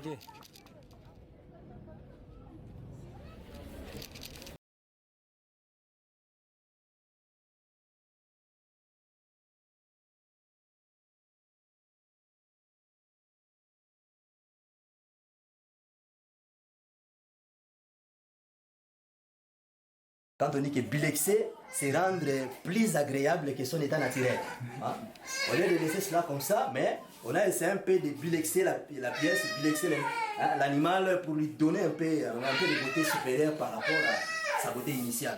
Ok. Quand on dit que bilexer, c'est rendre plus agréable que son état naturel. Hein? Au lieu de laisser cela comme ça, mais on a essayé un peu de bilexer la pièce, bilexer l'animal pour lui donner un peu de beauté supérieure par rapport à sa beauté initiale.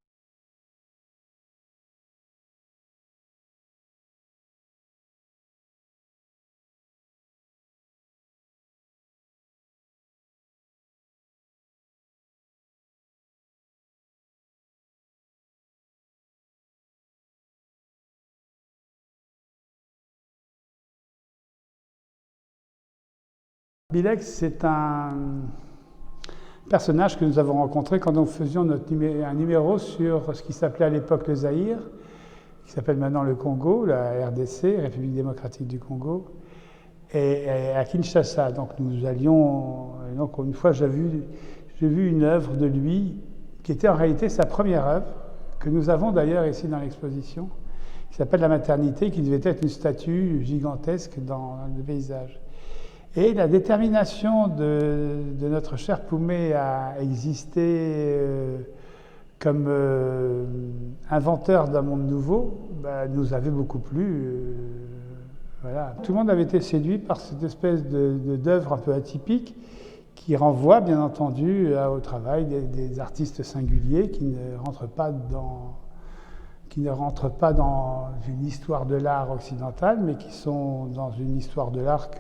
Bilex, c'est un personnage que nous avons rencontré quand nous faisions un numéro sur ce qui s'appelait à l'époque le Zaïre, qui s'appelle maintenant le Congo, la RDC, République démocratique du Congo, et à Kinshasa. Donc nous allions, et donc une fois j'ai vu une œuvre de lui, qui était en réalité sa première œuvre, que nous avons d'ailleurs ici dans l'exposition, qui s'appelle La Maternité, qui devait être une statue gigantesque dans le paysage. Et la détermination de notre cher Poumé à exister comme inventeur d'un monde nouveau nous avait beaucoup plu. Voilà. Tout le monde avait été séduit par cette espèce d'œuvre un peu atypique qui renvoie bien entendu au travail des artistes singuliers qui ne rentrent pas dans une histoire de l'art occidentale, mais qui sont dans une histoire de l'art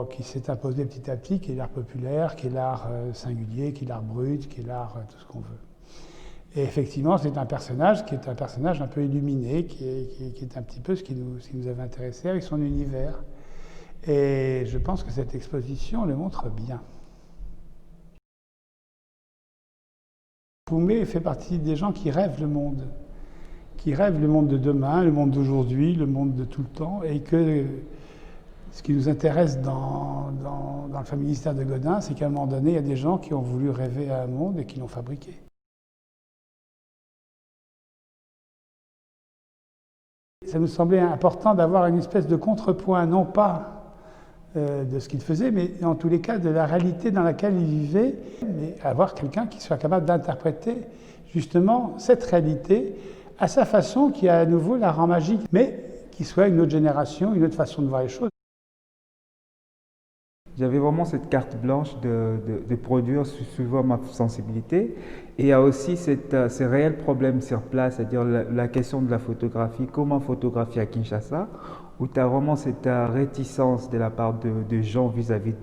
qui s'est imposé petit à petit, qui est l'art populaire, qui est l'art singulier, qui est l'art brut, qui est l'art tout ce qu'on veut. Et effectivement, c'est un personnage qui est un personnage un peu illuminé, qui est un petit peu ce qui nous avait intéressé avec son univers. Et je pense que cette exposition le montre bien. Poumé fait partie des gens qui rêvent le monde de demain, le monde d'aujourd'hui, le monde de tout le temps, et que ce qui nous intéresse dans le fameux ministère de Godin, c'est qu'à un moment donné, il y a des gens qui ont voulu rêver à un monde et qui l'ont fabriqué. Ça nous semblait important d'avoir une espèce de contrepoint, non pas de ce qu'il faisait, mais en tous les cas de la réalité dans laquelle il vivait, mais avoir quelqu'un qui soit capable d'interpréter justement cette réalité à sa façon, qui à nouveau la rend magique, mais qui soit une autre génération, une autre façon de voir les choses. J'avais vraiment cette carte blanche de produire suivant ma sensibilité. Et il y a aussi ces réels problèmes sur place, c'est-à-dire la question de la photographie, comment photographier à Kinshasa, où tu as vraiment cette réticence de la part de gens vis-à-vis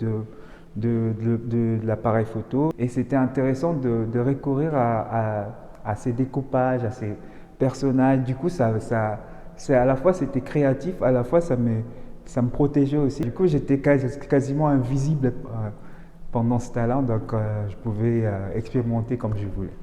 de l'appareil photo. Et c'était intéressant de recourir à ces découpages, à ces personnages. Du coup, à la fois c'était créatif, à la fois ça me protégeait aussi. Du coup, j'étais quasiment invisible pendant ce talent, donc je pouvais expérimenter comme je voulais.